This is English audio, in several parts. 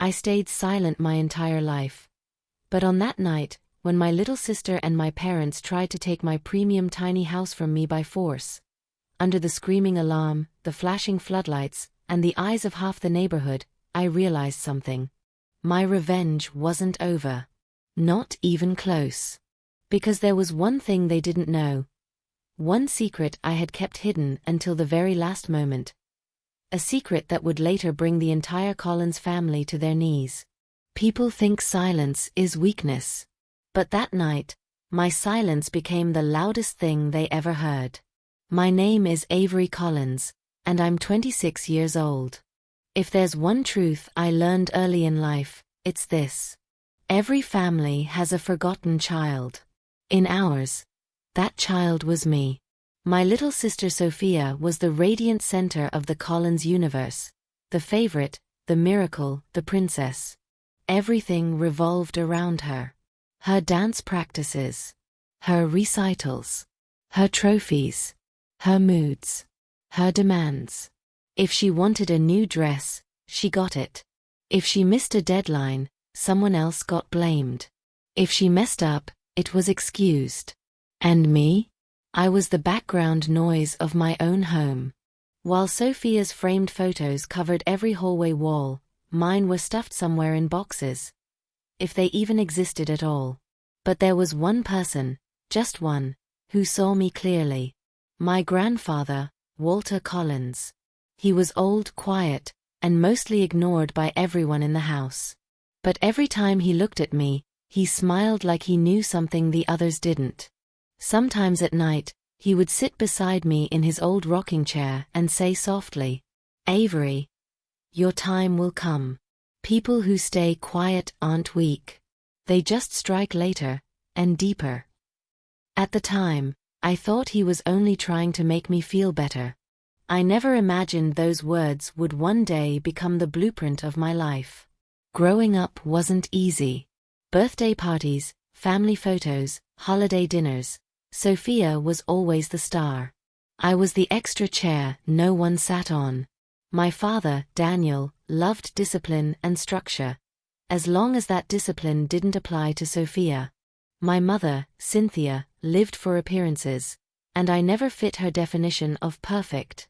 I stayed silent my entire life. But on that night, when my little sister and my parents tried to take my premium tiny house from me by force, under the screaming alarm, the flashing floodlights, and the eyes of half the neighborhood, I realized something. My revenge wasn't over. Not even close. Because there was one thing they didn't know. One secret I had kept hidden until the very last moment. A secret that would later bring the entire Collins family to their knees. People think silence is weakness. But that night, my silence became the loudest thing they ever heard. My name is Avery Collins, and I'm 26 years old. If there's one truth I learned early in life, it's this. Every family has a forgotten child. In ours, that child was me. My little sister Sophia was the radiant center of the Collins universe, the favorite, the miracle, the princess. Everything revolved around her. Her dance practices, her recitals, her trophies, her moods, her demands. If she wanted a new dress, she got it. If she missed a deadline, someone else got blamed. If she messed up, it was excused. And me? I was the background noise of my own home. While Sophia's framed photos covered every hallway wall, mine were stuffed somewhere in boxes. If they even existed at all. But there was one person, just one, who saw me clearly. My grandfather, Walter Collins. He was old, quiet, and mostly ignored by everyone in the house. But every time he looked at me, he smiled like he knew something the others didn't. Sometimes at night, he would sit beside me in his old rocking chair and say softly, "Avery, your time will come. People who stay quiet aren't weak. They just strike later, and deeper." At the time, I thought he was only trying to make me feel better. I never imagined those words would one day become the blueprint of my life. Growing up wasn't easy. Birthday parties, family photos, holiday dinners. Sophia was always the star. I was the extra chair no one sat on. My father, Daniel, loved discipline and structure, as long as that discipline didn't apply to Sophia. My mother, Cynthia, lived for appearances, and I never fit her definition of perfect.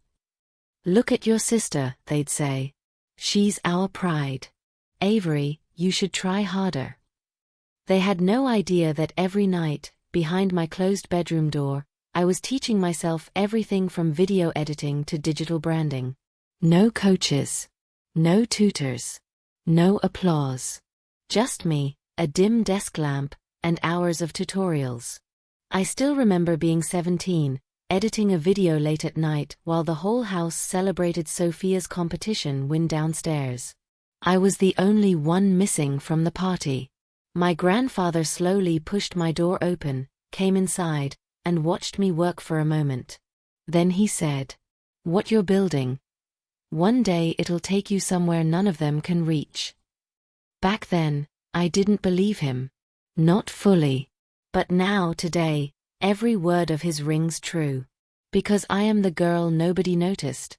"Look at your sister," they'd say. "She's our pride. Avery, you should try harder." They had no idea that every night, behind my closed bedroom door, I was teaching myself everything from video editing to digital branding. No coaches. No tutors. No applause. Just me, a dim desk lamp, and hours of tutorials. I still remember being 17, editing a video late at night while the whole house celebrated Sophia's competition win downstairs. I was the only one missing from the party. My grandfather slowly pushed my door open, came inside, and watched me work for a moment. Then he said, "What you're building, one day it'll take you somewhere none of them can reach." Back then, I didn't believe him. Not fully. But now, today, every word of his rings true. Because I am the girl nobody noticed,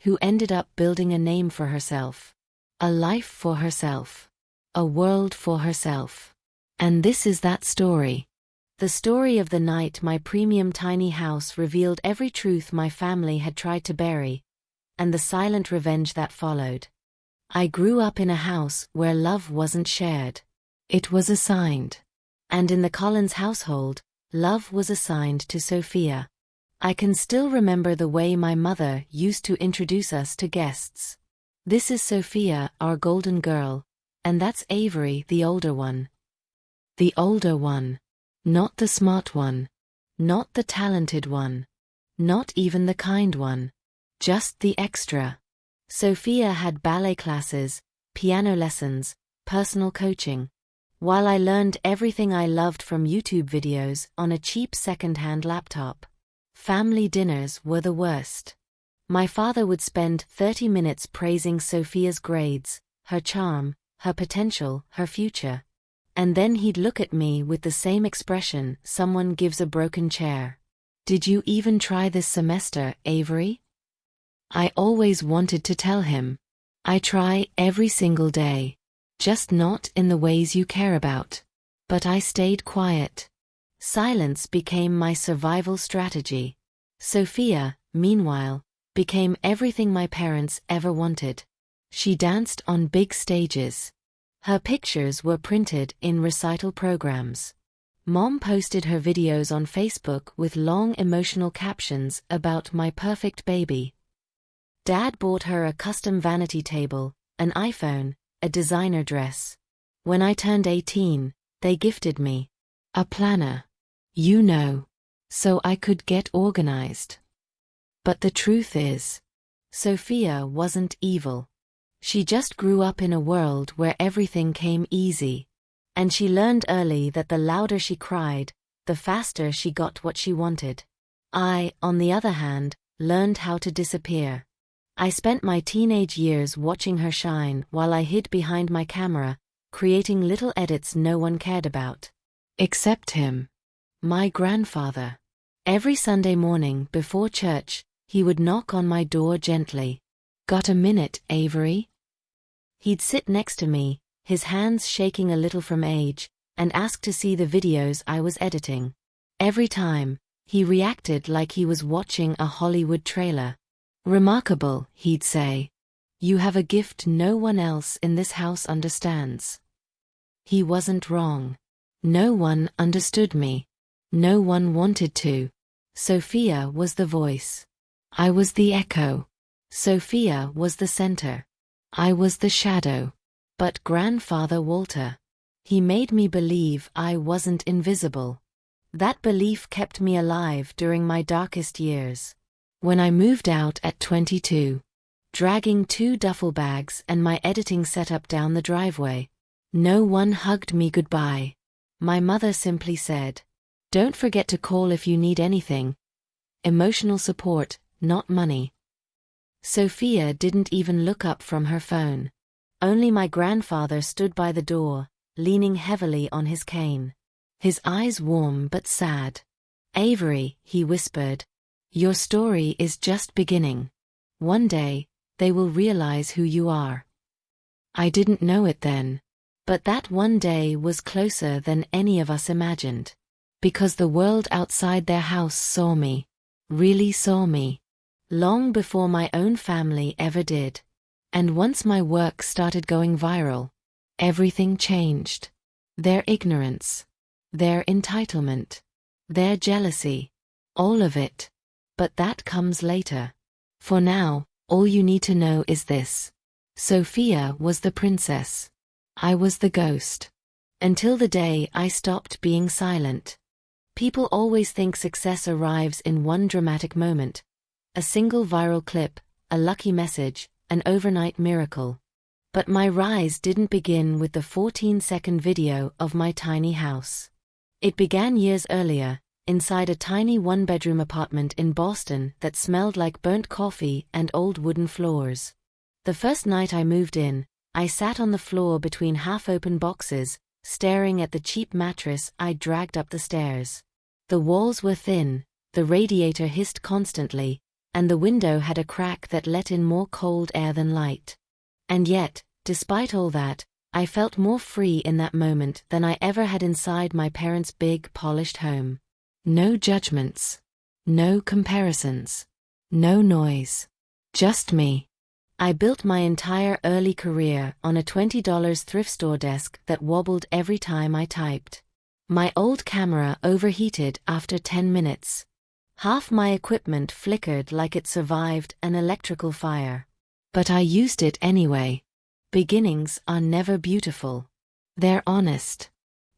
who ended up building a name for herself. A life for herself. A world for herself. And this is that story. The story of the night my premium tiny house revealed every truth my family had tried to bury, and the silent revenge that followed. I grew up in a house where love wasn't shared. It was assigned. And in the Collins household, love was assigned to Sophia. I can still remember the way my mother used to introduce us to guests. "This is Sophia, our golden girl, and that's Avery, the older one." The older one. Not the smart one. Not the talented one. Not even the kind one. Just the extra. Sophia had ballet classes, piano lessons, personal coaching, while I learned everything I loved from YouTube videos on a cheap second-hand laptop. Family dinners were the worst. My father would spend 30 minutes praising Sophia's grades, her charm, her potential, her future. And then he'd look at me with the same expression someone gives a broken chair. "Did you even try this semester, Avery?" I always wanted to tell him. I try every single day. just not in the ways you care about. But I stayed quiet. Silence became my survival strategy. Sophia, meanwhile, became everything my parents ever wanted. She danced on big stages. Her pictures were printed in recital programs. Mom posted her videos on Facebook with long emotional captions about my perfect baby. Dad bought her a custom vanity table, an iPhone, a designer dress. When I turned 18, they gifted me a planner. So I could get organized. But the truth is, Sophia wasn't evil. She just grew up in a world where everything came easy. And she learned early that the louder she cried, the faster she got what she wanted. I, on the other hand, learned how to disappear. I spent my teenage years watching her shine while I hid behind my camera, creating little edits no one cared about. Except him. My grandfather. Every Sunday morning before church, he would knock on my door gently. "Got a minute, Avery?" He'd sit next to me, his hands shaking a little from age, and ask to see the videos I was editing. Every time, he reacted like he was watching a Hollywood trailer. "Remarkable," he'd say. "You have a gift no one else in this house understands." He wasn't wrong. No one understood me. No one wanted to. Sophia was the voice. I was the echo. Sophia was the center. I was the shadow. But Grandfather Walter, he made me believe I wasn't invisible. That belief kept me alive during my darkest years. When I moved out at 22, dragging 2 duffel bags and my editing setup down the driveway, no one hugged me goodbye. My mother simply said, "Don't forget to call if you need anything." Emotional support, not money. Sophia didn't even look up from her phone. Only my grandfather stood by the door, leaning heavily on his cane. His eyes warm but sad. "Avery," he whispered, "your story is just beginning. One day, they will realize who you are." I didn't know it then. But that one day was closer than any of us imagined. Because the world outside their house saw me. Really saw me. Long before my own family ever did. And once my work started going viral, everything changed. Their ignorance. Their entitlement. Their jealousy. All of it. But that comes later. For now, all you need to know is this. Sophia was the princess. I was the ghost. Until the day I stopped being silent. People always think success arrives in one dramatic moment. A single viral clip, a lucky message, an overnight miracle. But my rise didn't begin with the 14-second video of my tiny house. It began years earlier, inside a tiny one-bedroom apartment in Boston that smelled like burnt coffee and old wooden floors. The first night I moved in, I sat on the floor between half-open boxes, staring at the cheap mattress I'd dragged up the stairs. The walls were thin, the radiator hissed constantly, and the window had a crack that let in more cold air than light. And yet, despite all that, I felt more free in that moment than I ever had inside my parents' big, polished home. No judgments. No comparisons. No noise. Just me. I built my entire early career on a $20 thrift store desk that wobbled every time I typed. My old camera overheated after 10 minutes. Half my equipment flickered like it survived an electrical fire. But I used it anyway. Beginnings are never beautiful. They're honest.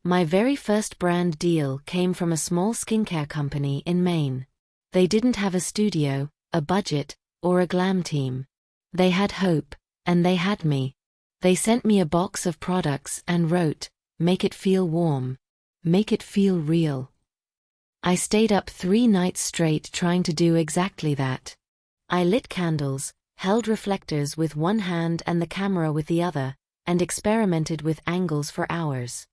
My very first brand deal came from a small skincare company in Maine. They didn't have a studio, a budget, or a glam team. They had hope, and they had me. They sent me a box of products and wrote, "Make it feel warm. Make it feel real." I stayed up 3 nights straight trying to do exactly that. I lit candles, held reflectors with one hand and the camera with the other, and experimented with angles for hours.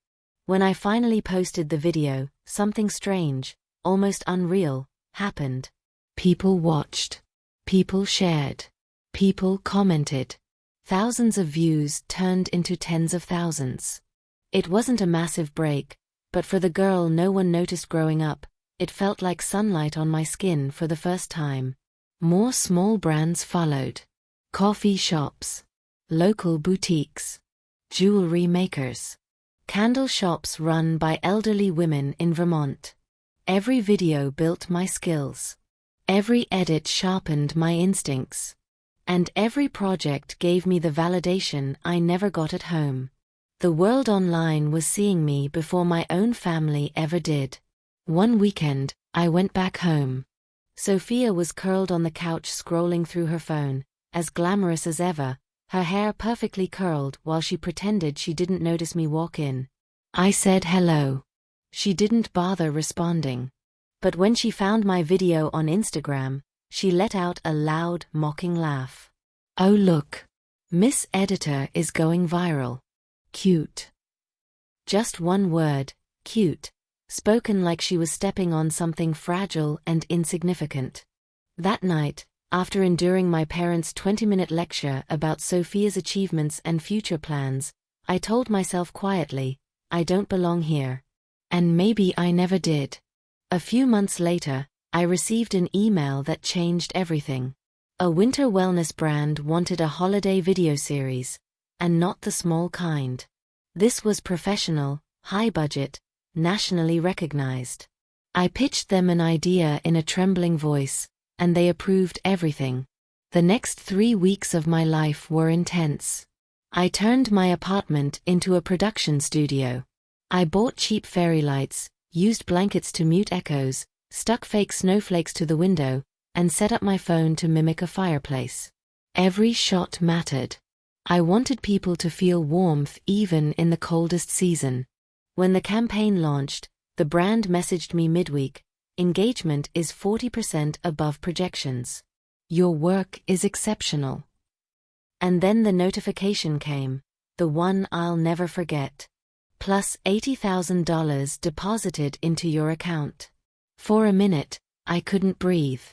When I finally posted the video, something strange, almost unreal, happened. People watched. People shared. People commented. Thousands of views turned into tens of thousands. It wasn't a massive break, but for the girl no one noticed growing up, it felt like sunlight on my skin for the first time. More small brands followed. Coffee shops, local boutiques, jewelry makers, candle shops run by elderly women in Vermont. Every video built my skills. Every edit sharpened my instincts. And every project gave me the validation I never got at home. The world online was seeing me before my own family ever did. One weekend, I went back home. Sophia was curled on the couch scrolling through her phone, as glamorous as ever, her hair perfectly curled while she pretended she didn't notice me walk in. I said hello. She didn't bother responding. But when she found my video on Instagram, she let out a loud, mocking laugh. Oh look! Miss Editor is going viral. Cute. Just one word, cute, spoken like she was stepping on something fragile and insignificant. That night, after enduring my parents' 20-minute lecture about Sophia's achievements and future plans, I told myself quietly, I don't belong here. And maybe I never did. A few months later, I received an email that changed everything. A winter wellness brand wanted a holiday video series, and not the small kind. This was professional, high-budget, nationally recognized. I pitched them an idea in a trembling voice, and they approved everything. The next 3 weeks of my life were intense. I turned my apartment into a production studio. I bought cheap fairy lights, used blankets to mute echoes, stuck fake snowflakes to the window, and set up my phone to mimic a fireplace. Every shot mattered. I wanted people to feel warmth even in the coldest season. When the campaign launched, the brand messaged me midweek, engagement is 40% above projections. Your work is exceptional. And then the notification came, the one I'll never forget. Plus $80,000 deposited into your account. For a minute, I couldn't breathe.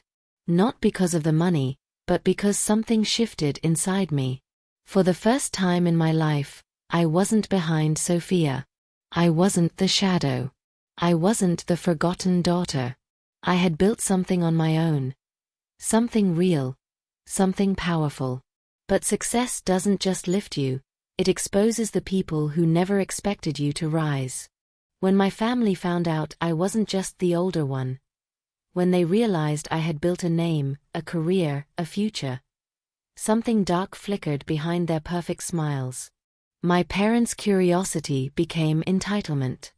Not because of the money, but because something shifted inside me. For the first time in my life, I wasn't behind Sophia. I wasn't the shadow. I wasn't the forgotten daughter. I had built something on my own. Something real. Something powerful. But success doesn't just lift you, it exposes the people who never expected you to rise. When my family found out I wasn't just the older one. When they realized I had built a name, a career, a future. Something dark flickered behind their perfect smiles. My parents' curiosity became entitlement.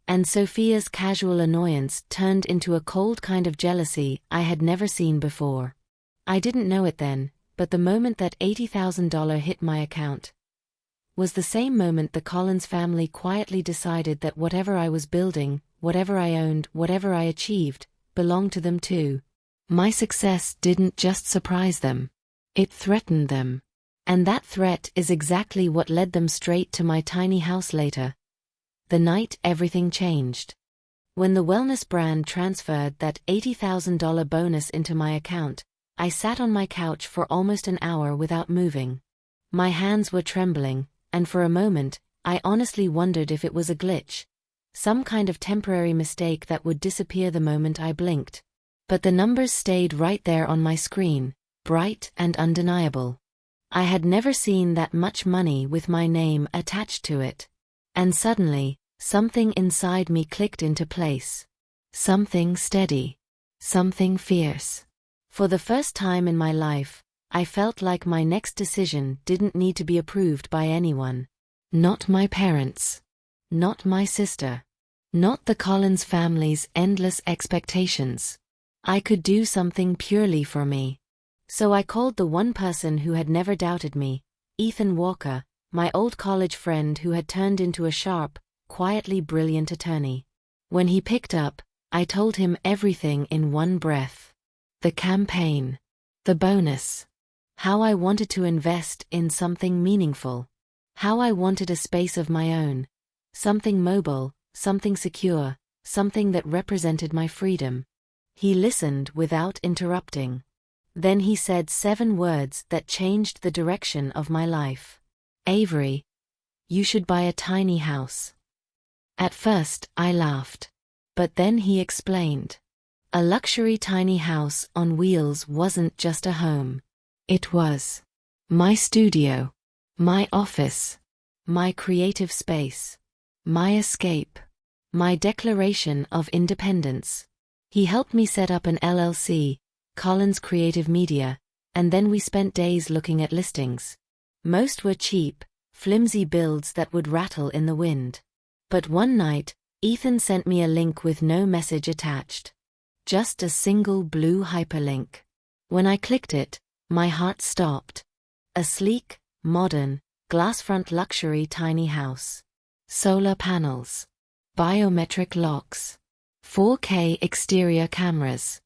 And Sophia's casual annoyance turned into a cold kind of jealousy I had never seen before. I didn't know it then, but the moment that $80,000 hit my account was the same moment the Collins family quietly decided that whatever I was building, whatever I owned, whatever I achieved, belonged to them too. My success didn't just surprise them. It threatened them. And that threat is exactly what led them straight to my tiny house later. The night everything changed. When the wellness brand transferred that $80,000 bonus into my account, I sat on my couch for almost an hour without moving. My hands were trembling, and for a moment, I honestly wondered if it was a glitch. Some kind of temporary mistake that would disappear the moment I blinked. But the numbers stayed right there on my screen, bright and undeniable. I had never seen that much money with my name attached to it. And suddenly, something inside me clicked into place. Something steady. Something fierce. For the first time in my life, I felt like my next decision didn't need to be approved by anyone. Not my parents. Not my sister. Not the Collins family's endless expectations. I could do something purely for me. So I called the one person who had never doubted me, Ethan Walker, my old college friend who had turned into a sharp, quietly brilliant attorney. When he picked up, I told him everything in one breath. The campaign. The bonus. How I wanted to invest in something meaningful. How I wanted a space of my own. Something mobile, something secure, something that represented my freedom. He listened without interrupting. Then he said 7 words that changed the direction of my life. Avery, you should buy a tiny house. At first, I laughed. But then he explained. A luxury tiny house on wheels wasn't just a home. It was my studio, my office, my creative space, my escape, my declaration of independence. He helped me set up an LLC, Collins Creative Media, and then we spent days looking at listings. Most were cheap, flimsy builds that would rattle in the wind. But one night, Ethan sent me a link with no message attached. Just a single blue hyperlink. When I clicked it, my heart stopped. A sleek, modern, glass-front luxury tiny house. Solar panels. Biometric locks. 4K exterior cameras.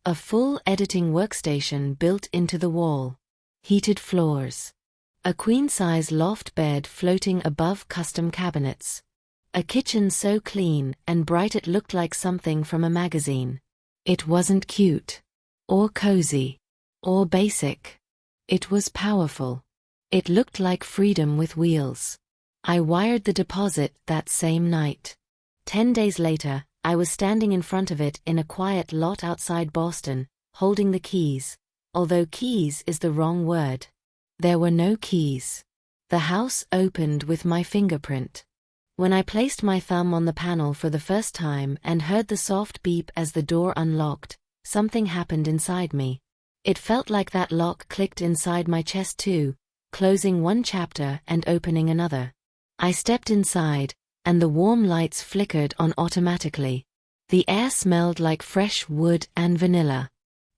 A full editing workstation built into the wall. Heated floors. A queen-size loft bed floating above custom cabinets. A kitchen so clean and bright it looked like something from a magazine. It wasn't cute, or cozy, or basic. It was powerful. It looked like freedom with wheels. I wired the deposit that same night. 10 days later, I was standing in front of it in a quiet lot outside Boston, holding the keys, although keys is the wrong word. There were no keys. The house opened with my fingerprint. When I placed my thumb on the panel for the first time and heard the soft beep as the door unlocked, something happened inside me. It felt like that lock clicked inside my chest too, closing one chapter and opening another. I stepped inside, and the warm lights flickered on automatically. The air smelled like fresh wood and vanilla.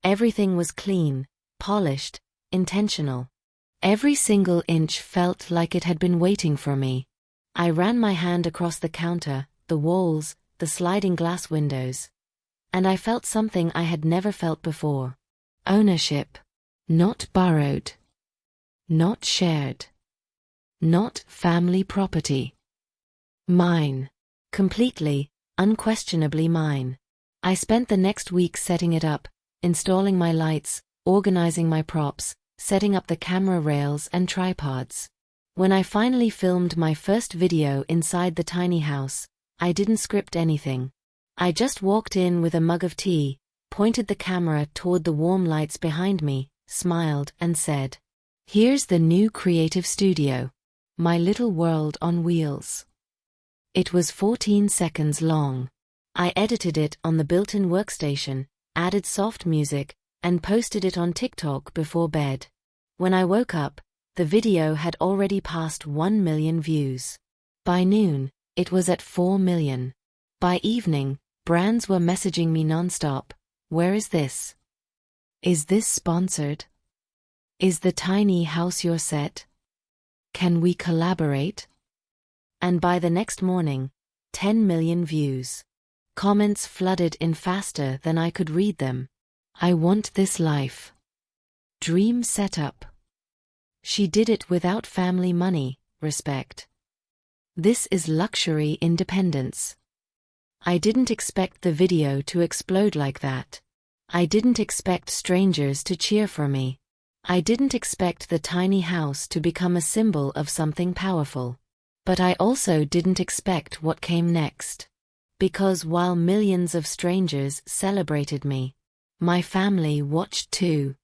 Everything was clean, polished, intentional. Every single inch felt like it had been waiting for me. I ran my hand across the counter, the walls, the sliding glass windows. And I felt something I had never felt before. Ownership. Not borrowed. Not shared. Not family property. Mine. Completely, unquestionably mine. I spent the next week setting it up, installing my lights, organizing my props, setting up the camera rails and tripods. When I finally filmed my first video inside the tiny house, I didn't script anything. I just walked in with a mug of tea, pointed the camera toward the warm lights behind me, smiled and said, "Here's the new creative studio. My little world on wheels." It was 14 seconds long. I edited it on the built-in workstation, added soft music, and posted it on TikTok before bed. When I woke up, the video had already passed 1 million views. By noon, it was at 4 million. By evening, brands were messaging me nonstop. Where is this? Is this sponsored? Is the tiny house your set? Can we collaborate? And by the next morning, 10 million views. Comments flooded in faster than I could read them. I want this life. Dream setup. She did it without family money, respect. This is luxury independence. I didn't expect the video to explode like that. I didn't expect strangers to cheer for me. I didn't expect the tiny house to become a symbol of something powerful. But I also didn't expect what came next. Because while millions of strangers celebrated me, my family watched too.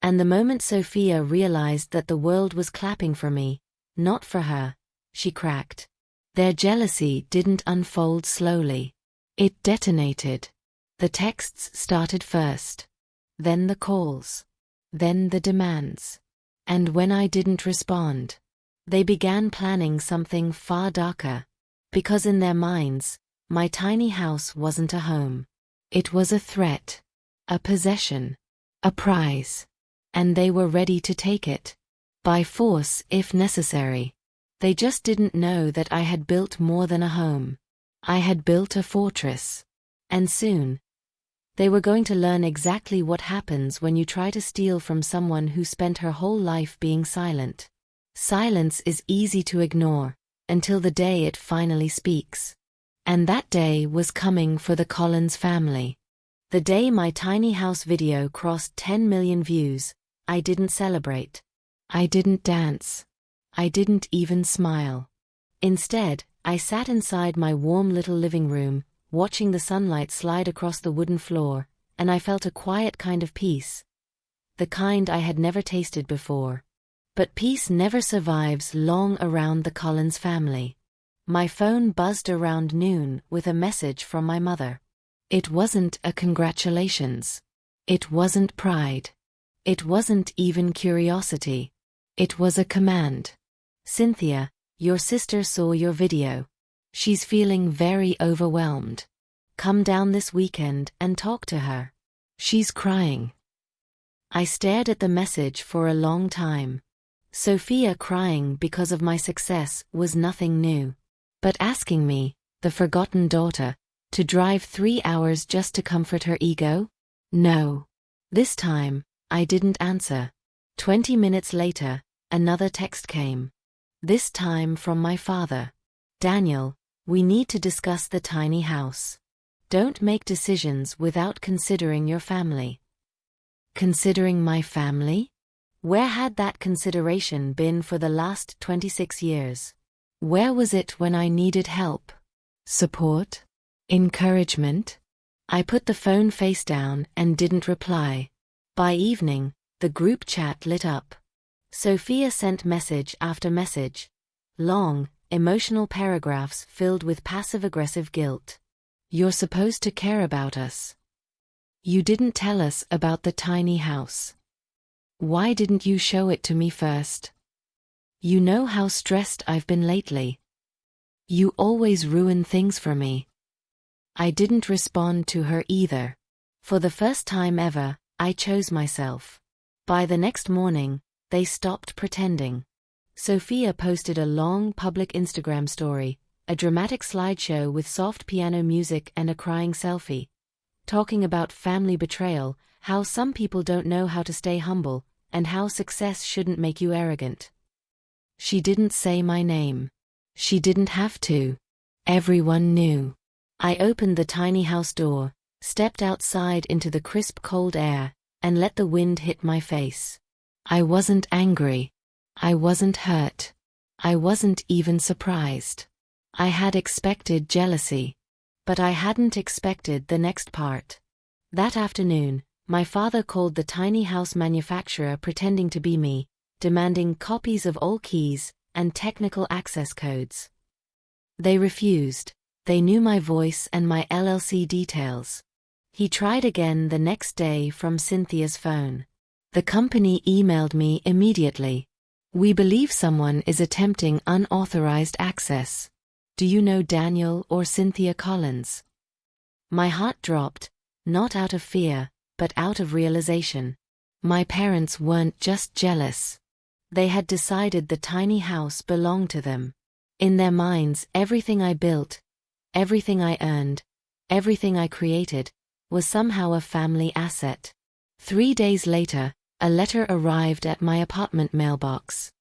And the moment Sophia realized that the world was clapping for me, not for her, she cracked. Their jealousy didn't unfold slowly. It detonated. The texts started first. Then the calls. Then the demands. And when I didn't respond, they began planning something far darker. Because in their minds, my tiny house wasn't a home. It was a threat. A possession. A prize. And they were ready to take it. By force if necessary. They just didn't know that I had built more than a home. I had built a fortress. And soon, they were going to learn exactly what happens when you try to steal from someone who spent her whole life being silent. Silence is easy to ignore, until the day it finally speaks. And that day was coming for the Collins family. The day my tiny house video crossed 10 million views, I didn't celebrate. I didn't dance. I didn't even smile. Instead, I sat inside my warm little living room, watching the sunlight slide across the wooden floor, and I felt a quiet kind of peace. The kind I had never tasted before. But peace never survives long around the Collins family. My phone buzzed around noon with a message from my mother. It wasn't a congratulations. It wasn't pride. It wasn't even curiosity. It was a command. Cynthia, your sister saw your video. She's feeling very overwhelmed. Come down this weekend and talk to her. She's crying. I stared at the message for a long time. Sophia crying because of my success was nothing new. But asking me, the forgotten daughter, to drive 3 hours just to comfort her ego? No. This time, I didn't answer. 20 minutes later, another text came. This time from my father. Daniel, we need to discuss the tiny house. Don't make decisions without considering your family. Considering my family? Where had that consideration been for the last 26 years? Where was it when I needed help? Support? Encouragement? I put the phone face down and didn't reply. By evening, the group chat lit up. Sophia sent message after message. Long, emotional paragraphs filled with passive-aggressive guilt. You're supposed to care about us. You didn't tell us about the tiny house. Why didn't you show it to me first? You know how stressed I've been lately. You always ruin things for me. I didn't respond to her either. For the first time ever, I chose myself. By the next morning, they stopped pretending. Sophia posted a long public Instagram story, a dramatic slideshow with soft piano music and a crying selfie, talking about family betrayal, how some people don't know how to stay humble, and how success shouldn't make you arrogant. She didn't say my name. She didn't have to. Everyone knew. I opened the tiny house door, stepped outside into the crisp cold air, and let the wind hit my face. I wasn't angry. I wasn't hurt. I wasn't even surprised. I had expected jealousy. But I hadn't expected the next part. That afternoon, my father called the tiny house manufacturer pretending to be me, demanding copies of all keys and technical access codes. They refused. They knew my voice and my LLC details. He tried again the next day from Cynthia's phone. The company emailed me immediately. We believe someone is attempting unauthorized access. Do you know Daniel or Cynthia Collins? My heart dropped, not out of fear, but out of realization. My parents weren't just jealous. They had decided the tiny house belonged to them. In their minds, everything I built, everything I earned, everything I created, was somehow a family asset. 3 days later, a letter arrived at my apartment mailbox.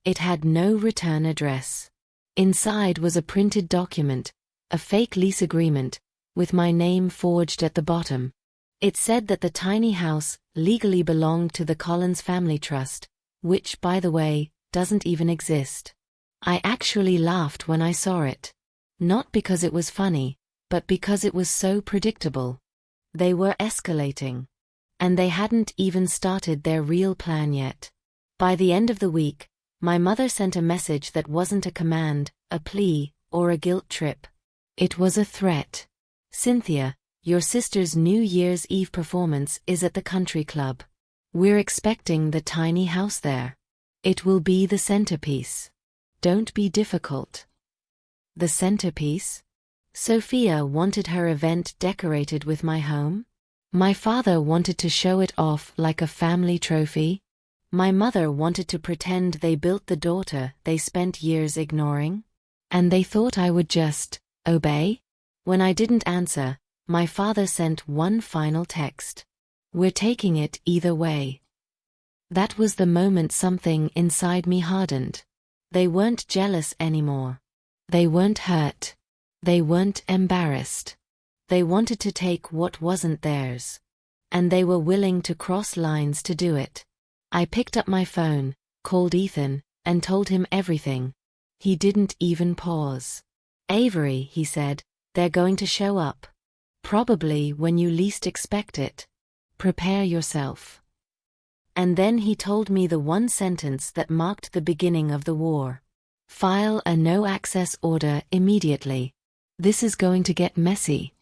It had no return address. Inside was a printed document, a fake lease agreement, with my name forged at the bottom. It said that the tiny house legally belonged to the Collins Family Trust, which, by the way, doesn't even exist. I actually laughed when I saw it. Not because it was funny, but because it was so predictable. They were escalating. And they hadn't even started their real plan yet. By the end of the week, my mother sent a message that wasn't a command, a plea, or a guilt trip. It was a threat. Cynthia, your sister's New Year's Eve performance is at the country club. We're expecting the tiny house there. It will be the centerpiece. Don't be difficult. The centerpiece? Sophia wanted her event decorated with my home? My father wanted to show it off like a family trophy? My mother wanted to pretend they built the daughter they spent years ignoring? And they thought I would just obey? When I didn't answer, my father sent one final text. We're taking it either way. That was the moment something inside me hardened. They weren't jealous anymore. They weren't hurt. They weren't embarrassed. They wanted to take what wasn't theirs. And they were willing to cross lines to do it. I picked up my phone, called Ethan, and told him everything. He didn't even pause. "Avery," he said, "they're going to show up. Probably when you least expect it. Prepare yourself." And then he told me the one sentence that marked the beginning of the war. "File a no-access order immediately. This is going to get messy."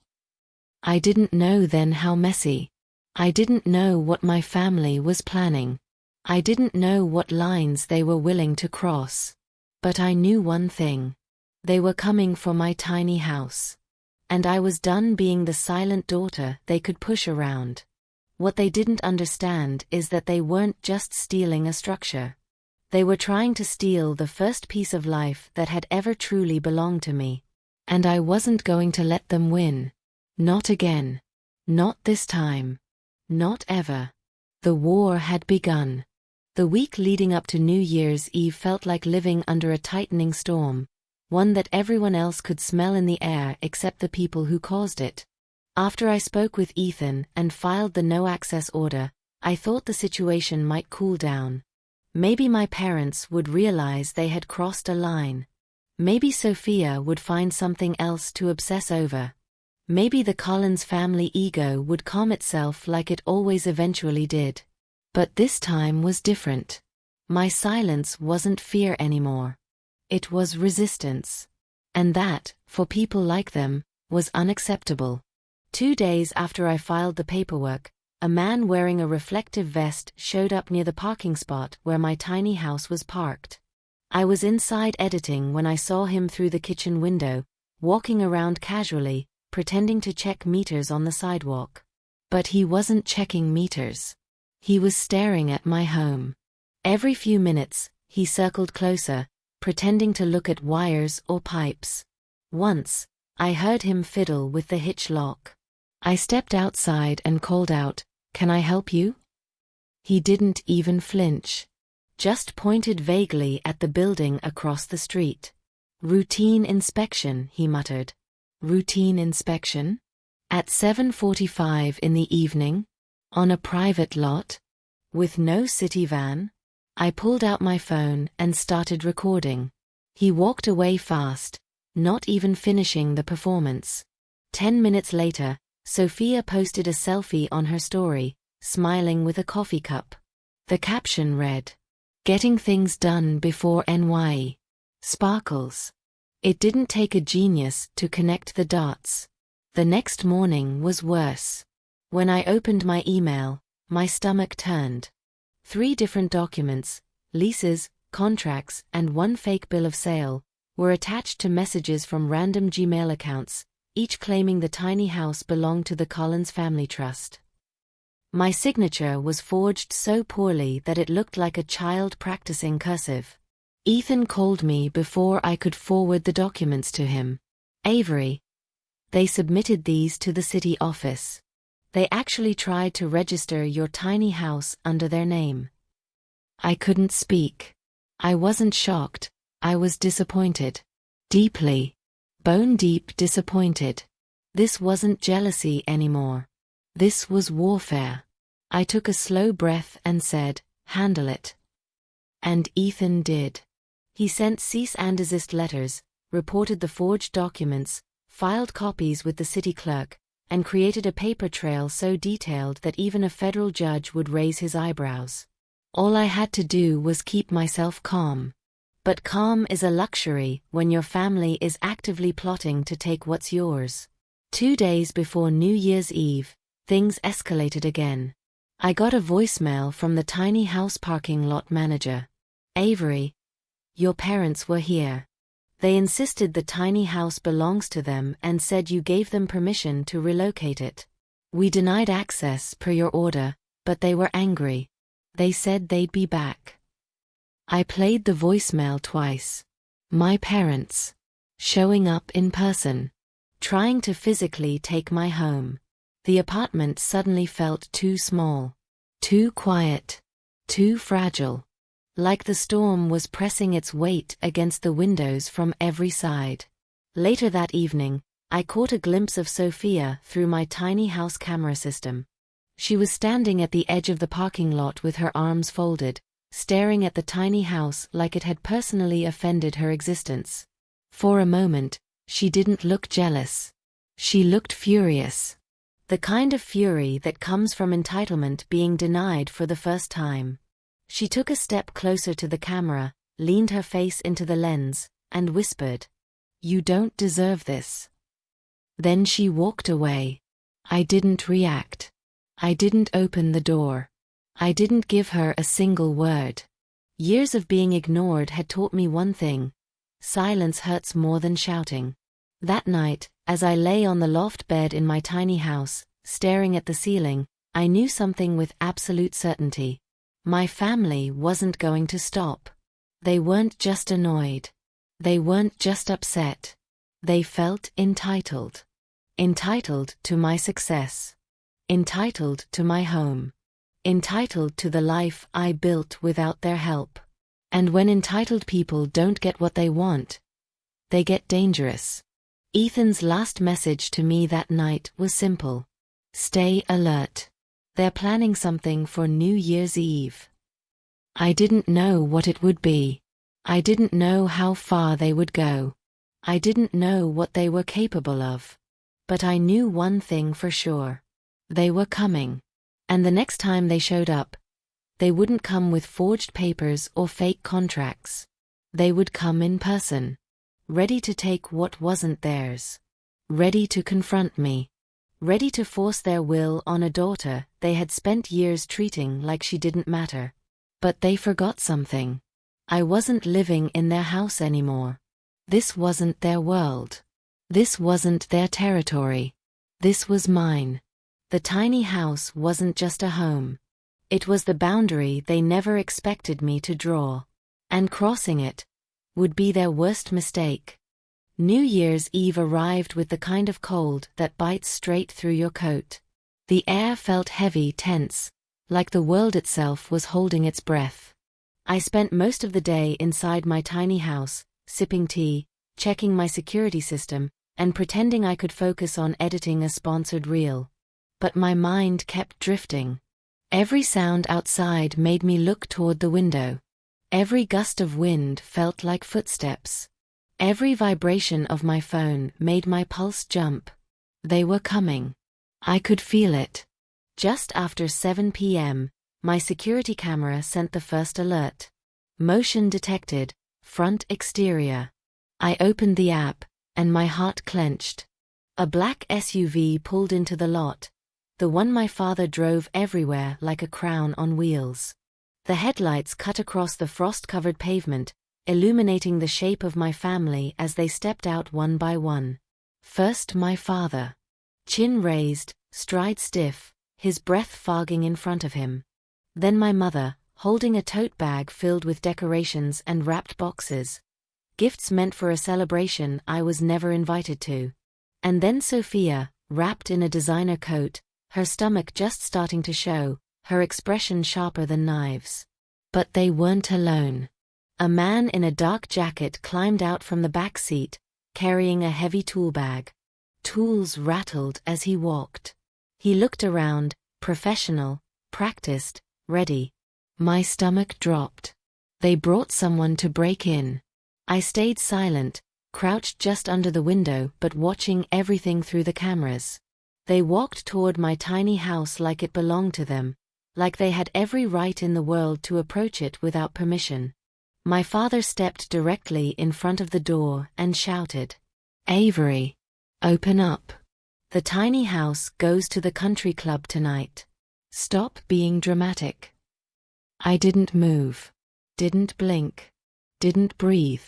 I didn't know then how messy. I didn't know what my family was planning. I didn't know what lines they were willing to cross. But I knew one thing. They were coming for my tiny house. And I was done being the silent daughter they could push around. What they didn't understand is that they weren't just stealing a structure. They were trying to steal the first piece of life that had ever truly belonged to me. And I wasn't going to let them win. Not again. Not this time. Not ever. The war had begun. The week leading up to New Year's Eve felt like living under a tightening storm, one that everyone else could smell in the air except the people who caused it. After I spoke with Ethan and filed the no-access order, I thought the situation might cool down. Maybe my parents would realize they had crossed a line. Maybe Sophia would find something else to obsess over. Maybe the Collins family ego would calm itself like it always eventually did. But this time was different. My silence wasn't fear anymore. It was resistance. And that, for people like them, was unacceptable. 2 days after I filed the paperwork, a man wearing a reflective vest showed up near the parking spot where my tiny house was parked. I was inside editing when I saw him through the kitchen window, walking around casually, pretending to check meters on the sidewalk. But he wasn't checking meters. He was staring at my home. Every few minutes, he circled closer, pretending to look at wires or pipes. Once, I heard him fiddle with the hitch lock. I stepped outside and called out, "Can I help you?" He didn't even flinch. Just pointed vaguely at the building across the street. "Routine inspection," he muttered. Routine inspection? At 7:45 in the evening? On a private lot? With no city van? I pulled out my phone and started recording. He walked away fast, not even finishing the performance. 10 minutes later, Sophia posted a selfie on her story, smiling with a coffee cup. The caption read, "Getting things done before NY. Sparkles." It didn't take a genius to connect the dots. The next morning was worse. When I opened my email, my stomach turned. 3 different documents, leases, contracts, and 1 fake bill of sale, were attached to messages from random Gmail accounts, each claiming the tiny house belonged to the Collins Family Trust. My signature was forged so poorly that it looked like a child practicing cursive. Ethan called me before I could forward the documents to him. "Avery. They submitted these to the city office. They actually tried to register your tiny house under their name." I couldn't speak. I wasn't shocked, I was disappointed. Deeply. Bone-deep disappointed. This wasn't jealousy anymore. This was warfare. I took a slow breath and said, "Handle it." And Ethan did. He sent cease and desist letters, reported the forged documents, filed copies with the city clerk, and created a paper trail so detailed that even a federal judge would raise his eyebrows. All I had to do was keep myself calm. But calm is a luxury when your family is actively plotting to take what's yours. 2 days before New Year's Eve, things escalated again. I got a voicemail from the tiny house parking lot manager. "Avery, your parents were here. They insisted the tiny house belongs to them and said you gave them permission to relocate it. We denied access per your order, but they were angry. They said they'd be back." I played the voicemail twice. My parents. Showing up in person. Trying to physically take my home. The apartment suddenly felt too small. Too quiet. Too fragile. Like the storm was pressing its weight against the windows from every side. Later that evening, I caught a glimpse of Sophia through my tiny house camera system. She was standing at the edge of the parking lot with her arms folded, staring at the tiny house like it had personally offended her existence. For a moment, she didn't look jealous. She looked furious. The kind of fury that comes from entitlement being denied for the first time. She took a step closer to the camera, leaned her face into the lens, and whispered, "You don't deserve this." Then she walked away. I didn't react. I didn't open the door. I didn't give her a single word. Years of being ignored had taught me one thing: silence hurts more than shouting. That night, as I lay on the loft bed in my tiny house, staring at the ceiling, I knew something with absolute certainty. My family wasn't going to stop. They weren't just annoyed. They weren't just upset. They felt entitled. Entitled to my success. Entitled to my home. Entitled to the life I built without their help. And when entitled people don't get what they want, they get dangerous. Ethan's last message to me that night was simple. Stay alert. They're planning something for New Year's Eve. I didn't know what it would be. I didn't know how far they would go. I didn't know what they were capable of. But I knew one thing for sure. They were coming. And the next time they showed up, they wouldn't come with forged papers or fake contracts. They would come in person. Ready to take what wasn't theirs. Ready to confront me. Ready to force their will on a daughter they had spent years treating like she didn't matter. But they forgot something. I wasn't living in their house anymore. This wasn't their world. This wasn't their territory. This was mine. The tiny house wasn't just a home. It was the boundary they never expected me to draw. And crossing it would be their worst mistake. New Year's Eve arrived with the kind of cold that bites straight through your coat. The air felt heavy, tense, like the world itself was holding its breath. I spent most of the day inside my tiny house, sipping tea, checking my security system, and pretending I could focus on editing a sponsored reel. But my mind kept drifting. Every sound outside made me look toward the window. Every gust of wind felt like footsteps. Every vibration of my phone made my pulse jump. They were coming. I could feel it. Just after 7 p.m., my security camera sent the first alert. Motion detected, front exterior. I opened the app, and my heart clenched. A black SUV pulled into the lot, the one my father drove everywhere like a crown on wheels. The headlights cut across the frost-covered pavement, illuminating the shape of my family as they stepped out one by one. First my father. Chin raised, stride stiff, his breath fogging in front of him. Then my mother, holding a tote bag filled with decorations and wrapped boxes. Gifts meant for a celebration I was never invited to. And then Sophia, wrapped in a designer coat, her stomach just starting to show, her expression sharper than knives. But they weren't alone. A man in a dark jacket climbed out from the back seat, carrying a heavy tool bag. Tools rattled as he walked. He looked around, professional, practiced, ready. My stomach dropped. They brought someone to break in. I stayed silent, crouched just under the window but watching everything through the cameras. They walked toward my tiny house like it belonged to them, like they had every right in the world to approach it without permission. My father stepped directly in front of the door and shouted, "Avery, open up. The tiny house goes to the country club tonight. Stop being dramatic." I didn't move, didn't blink, didn't breathe.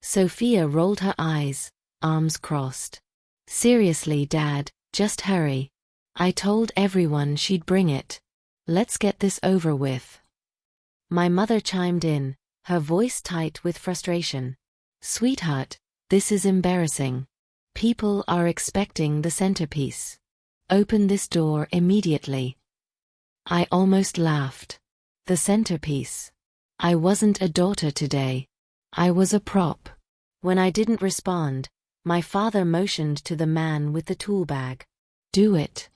Sophia rolled her eyes, arms crossed. "Seriously, Dad, just hurry. I told everyone she'd bring it. Let's get this over with." My mother chimed in, her voice tight with frustration. "Sweetheart, this is embarrassing. People are expecting the centerpiece. Open this door immediately." I almost laughed. The centerpiece. I wasn't a daughter today. I was a prop. When I didn't respond, My father motioned to the man with the tool bag. "Do it."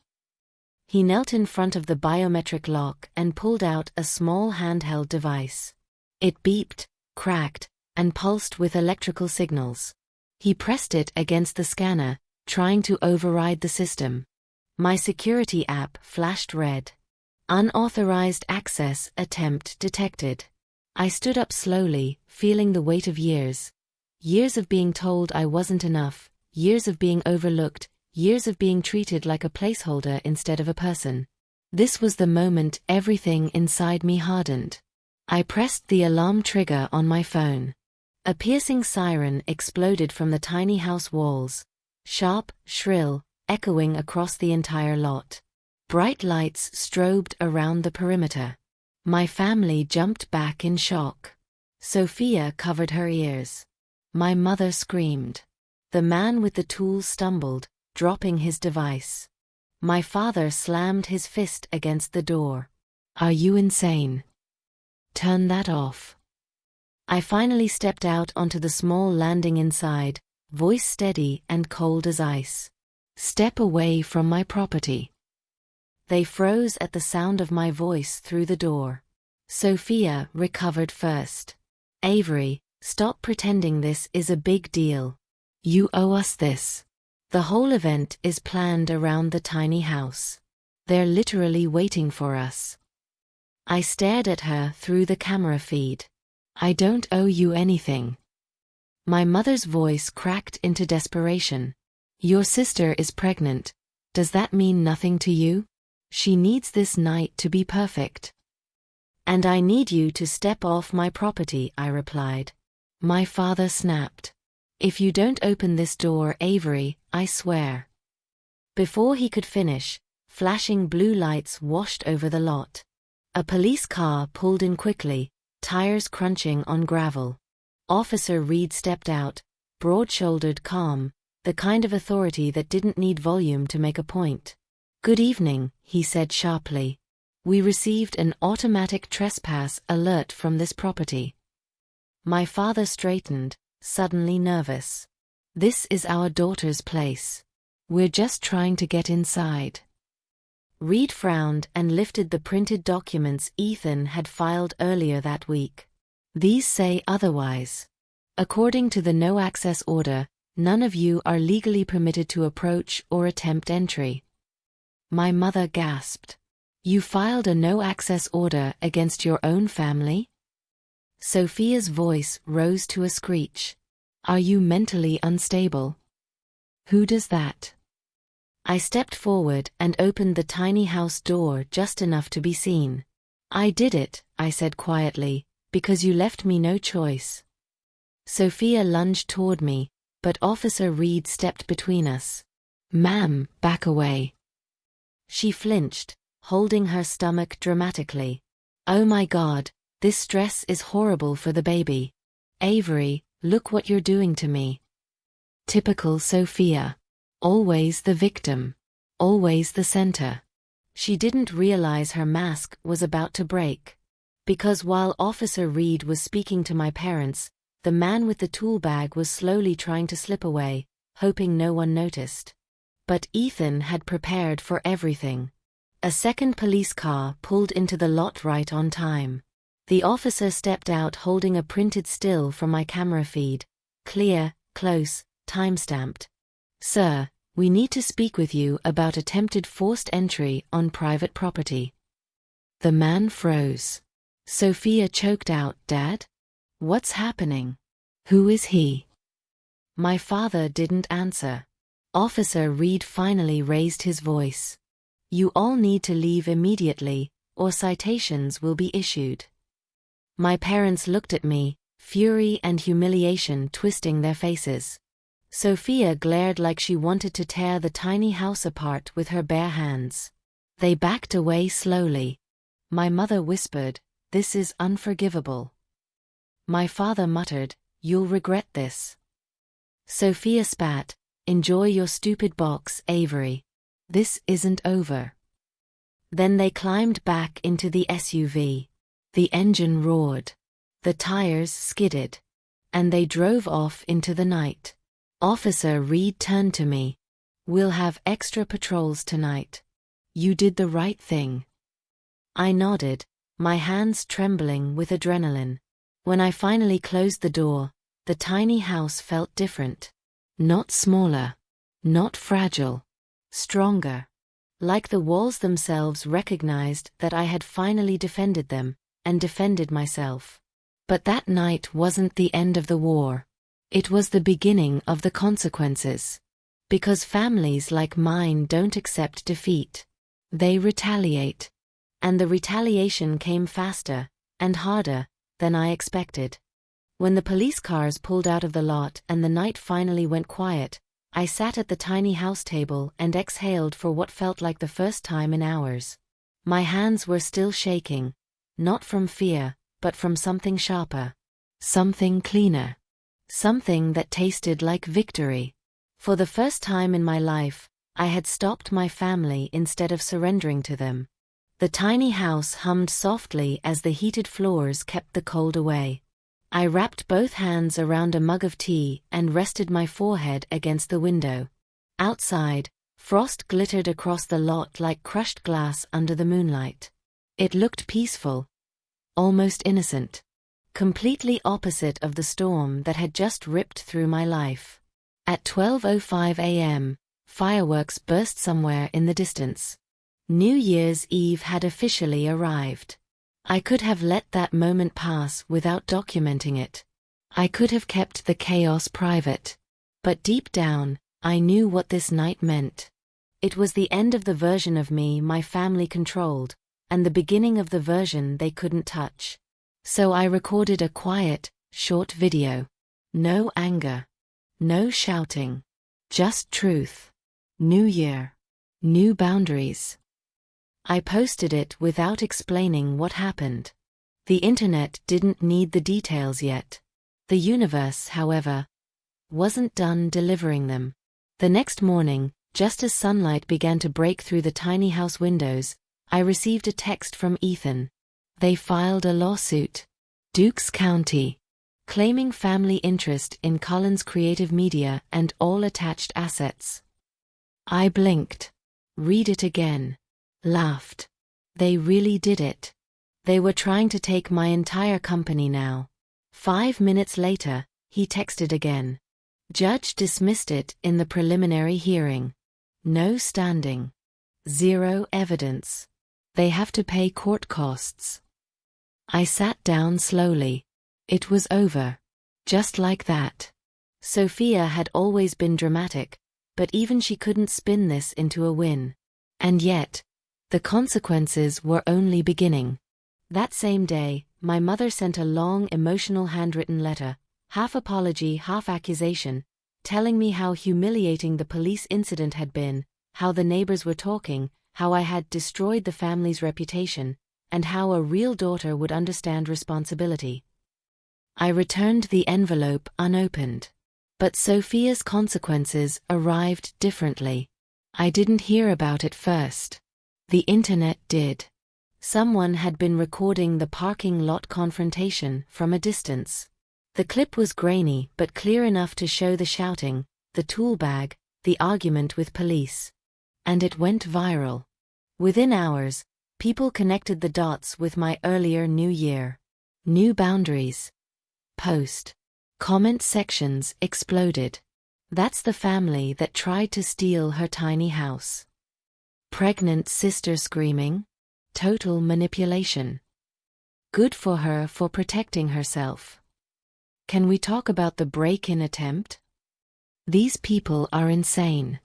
He knelt in front of the biometric lock and pulled out a small handheld device. It beeped, cracked, and pulsed with electrical signals. He pressed it against the scanner, trying to override the system. My security app flashed red. Unauthorized access attempt detected. I stood up slowly, feeling the weight of years. Years of being told I wasn't enough, years of being overlooked, years of being treated like a placeholder instead of a person. This was the moment everything inside me hardened. I pressed the alarm trigger on my phone. A piercing siren exploded from the tiny house walls. Sharp, shrill, echoing across the entire lot. Bright lights strobed around the perimeter. My family jumped back in shock. Sophia covered her ears. My mother screamed. The man with the tools stumbled, dropping his device. My father slammed his fist against the door. "Are you insane? Turn that off." I finally stepped out onto the small landing inside, voice steady and cold as ice. "Step away from my property." They froze at the sound of my voice through the door. Sophia recovered first. "Avery, stop pretending this is a big deal. You owe us this. The whole event is planned around the tiny house. They're literally waiting for us." I stared at her through the camera feed. "I don't owe you anything." My mother's voice cracked into desperation. "Your sister is pregnant. Does that mean nothing to you? She needs this night to be perfect." "And I need you to step off my property," I replied. My father snapped. "If you don't open this door, Avery, I swear." Before he could finish, flashing blue lights washed over the lot. A police car pulled in quickly, tires crunching on gravel. Officer Reed stepped out, broad-shouldered, calm, the kind of authority that didn't need volume to make a point. "Good evening," he said sharply. "We received an automatic trespass alert from this property." My father straightened, suddenly nervous. "This is our daughter's place. We're just trying to get inside." Reed frowned and lifted the printed documents Ethan had filed earlier that week. "These say otherwise. According to the no-access order, none of you are legally permitted to approach or attempt entry." My mother gasped. "You filed a no-access order against your own family?" Sophia's voice rose to a screech. "Are you mentally unstable? Who does that?" I stepped forward and opened the tiny house door just enough to be seen. "I did it," I said quietly, "because you left me no choice." Sophia lunged toward me, but Officer Reed stepped between us. "Ma'am, back away." She flinched, holding her stomach dramatically. "Oh my God, this stress is horrible for the baby. Avery, look what you're doing to me." Typical Sophia. Always the victim. Always the center. She didn't realize her mask was about to break. Because while Officer Reed was speaking to my parents, the man with the tool bag was slowly trying to slip away, hoping no one noticed. But Ethan had prepared for everything. A second police car pulled into the lot right on time. The officer stepped out holding a printed still from my camera feed. Clear, close, time-stamped. "Sir, we need to speak with you about attempted forced entry on private property." The man froze. Sophia choked out, "Dad? What's happening? Who is he?" My father didn't answer. Officer Reed finally raised his voice. "You all need to leave immediately, or citations will be issued." My parents looked at me, fury and humiliation twisting their faces. Sophia glared like she wanted to tear the tiny house apart with her bare hands. They backed away slowly. My mother whispered, "This is unforgivable." My father muttered, "You'll regret this." Sophia spat, "Enjoy your stupid box, Avery. This isn't over." Then they climbed back into the SUV. The engine roared. The tires skidded. And they drove off into the night. Officer Reed turned to me. "We'll have extra patrols tonight. You did the right thing." I nodded, my hands trembling with adrenaline. When I finally closed the door, the tiny house felt different. Not smaller. Not fragile. Stronger. Like the walls themselves recognized that I had finally defended them, and defended myself. But that night wasn't the end of the war. It was the beginning of the consequences. Because families like mine don't accept defeat. They retaliate. And the retaliation came faster, and harder, than I expected. When the police cars pulled out of the lot and the night finally went quiet, I sat at the tiny house table and exhaled for what felt like the first time in hours. My hands were still shaking, not from fear, but from something sharper. Something cleaner. Something that tasted like victory. For the first time in my life, I had stopped my family instead of surrendering to them. The tiny house hummed softly as the heated floors kept the cold away. I wrapped both hands around a mug of tea and rested my forehead against the window. Outside, frost glittered across the lot like crushed glass under the moonlight. It looked peaceful. Almost innocent. Completely opposite of the storm that had just ripped through my life. At 12:05 a.m., fireworks burst somewhere in the distance. New Year's Eve had officially arrived. I could have let that moment pass without documenting it. I could have kept the chaos private. But deep down, I knew what this night meant. It was the end of the version of me my family controlled, and the beginning of the version they couldn't touch. So I recorded a quiet, short video. No anger. No shouting. Just truth. New year. New boundaries. I posted it without explaining what happened. The internet didn't need the details yet. The universe, however, wasn't done delivering them. The next morning, just as sunlight began to break through the tiny house windows, I received a text from Ethan. They filed a lawsuit. Dukes County. Claiming family interest in Cullen's creative media and all attached assets. I blinked. Read it again. Laughed. They really did it. They were trying to take my entire company now. 5 minutes later, he texted again. Judge dismissed it in the preliminary hearing. No standing. Zero evidence. They have to pay court costs. I sat down slowly. It was over. Just like that. Sophia had always been dramatic, but even she couldn't spin this into a win. And yet, the consequences were only beginning. That same day, my mother sent a long, emotional handwritten letter, half apology, half accusation, telling me how humiliating the police incident had been, how the neighbors were talking, how I had destroyed the family's reputation, and how a real daughter would understand responsibility. I returned the envelope unopened. But Sophia's consequences arrived differently. I didn't hear about it first. The internet did. Someone had been recording the parking lot confrontation from a distance. The clip was grainy but clear enough to show the shouting, the tool bag, the argument with police. And it went viral. Within hours, people connected the dots with my earlier New Year. New boundaries. Post. Comment sections exploded. That's the family that tried to steal her tiny house. Pregnant sister screaming. Total manipulation. Good for her for protecting herself. Can we talk about the break-in attempt? These people are insane.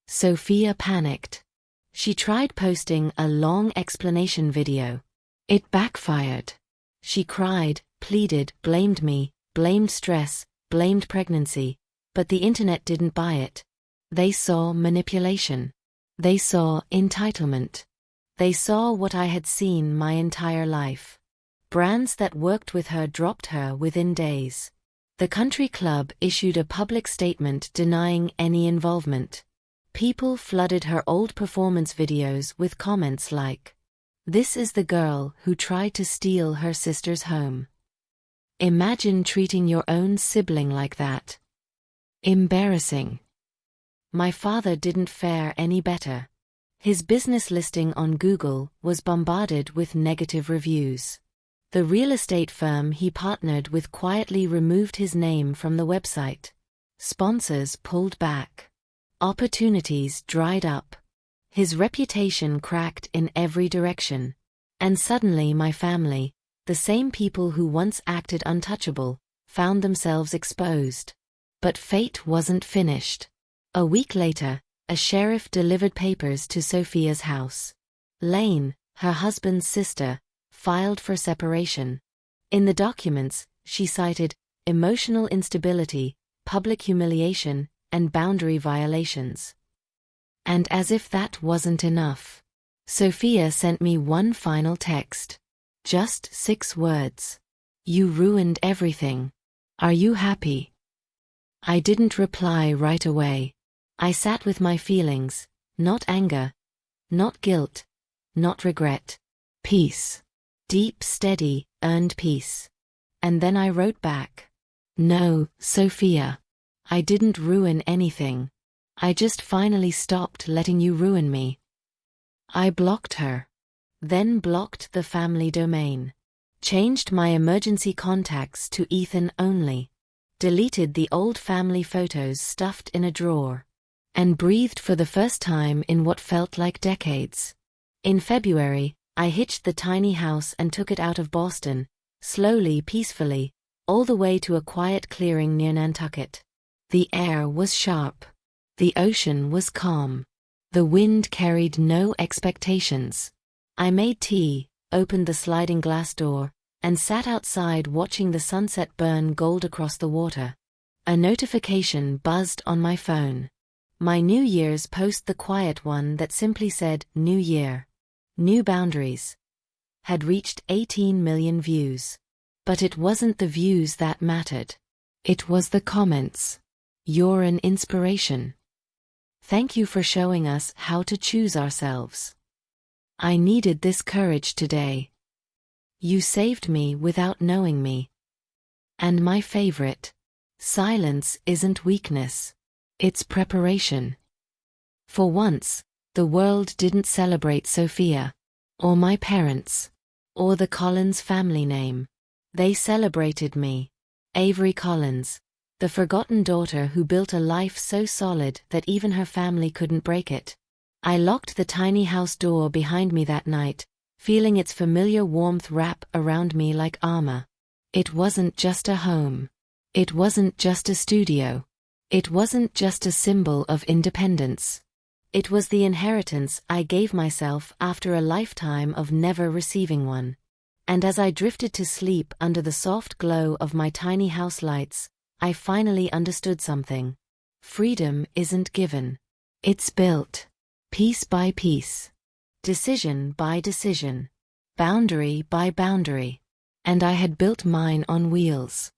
Sophia panicked. She tried posting a long explanation video. It backfired. She cried, pleaded, blamed me, blamed stress, blamed pregnancy, but the internet didn't buy it. They saw manipulation. They saw entitlement. They saw what I had seen my entire life. Brands that worked with her dropped her within days. The country club issued a public statement denying any involvement. People flooded her old performance videos with comments like, "This is the girl who tried to steal her sister's home. Imagine treating your own sibling like that." Embarrassing. My father didn't fare any better. His business listing on Google was bombarded with negative reviews. The real estate firm he partnered with quietly removed his name from the website. Sponsors pulled back. Opportunities dried up. His reputation cracked in every direction. And suddenly my family, the same people who once acted untouchable, found themselves exposed. But fate wasn't finished. A week later, a sheriff delivered papers to Sophia's house. Lane, her husband's sister, filed for separation. In the documents, she cited emotional instability, public humiliation, and boundary violations. And as if that wasn't enough, Sophia sent me one final text. Just 6 words. "You ruined everything. Are you happy?" I didn't reply right away. I sat with my feelings, not anger, not guilt, not regret. Peace. Deep, steady, earned peace. And then I wrote back. "No, Sophia. I didn't ruin anything. I just finally stopped letting you ruin me." I blocked her. Then blocked the family domain. Changed my emergency contacts to Ethan only. Deleted the old family photos stuffed in a drawer. And breathed for the first time in what felt like decades. In February, I hitched the tiny house and took it out of Boston, slowly, peacefully, all the way to a quiet clearing near Nantucket. The air was sharp. The ocean was calm. The wind carried no expectations. I made tea, opened the sliding glass door, and sat outside watching the sunset burn gold across the water. A notification buzzed on my phone. My New Year's post, the quiet one that simply said, "New Year. New Boundaries," had reached 18 million views. But it wasn't the views that mattered. It was the comments. "You're an inspiration. Thank you for showing us how to choose ourselves. I needed this courage today. You saved me without knowing me." And my favorite, "Silence isn't weakness. It's preparation." For once, the world didn't celebrate Sophia, or my parents, or the Collins family name. They celebrated me, Avery Collins, the forgotten daughter who built a life so solid that even her family couldn't break it. I locked the tiny house door behind me that night, feeling its familiar warmth wrap around me like armor. It wasn't just a home. It wasn't just a studio. It wasn't just a symbol of independence. It was the inheritance I gave myself after a lifetime of never receiving one. And as I drifted to sleep under the soft glow of my tiny house lights, I finally understood something. Freedom isn't given. It's built. Piece by piece. Decision by decision. Boundary by boundary. And I had built mine on wheels.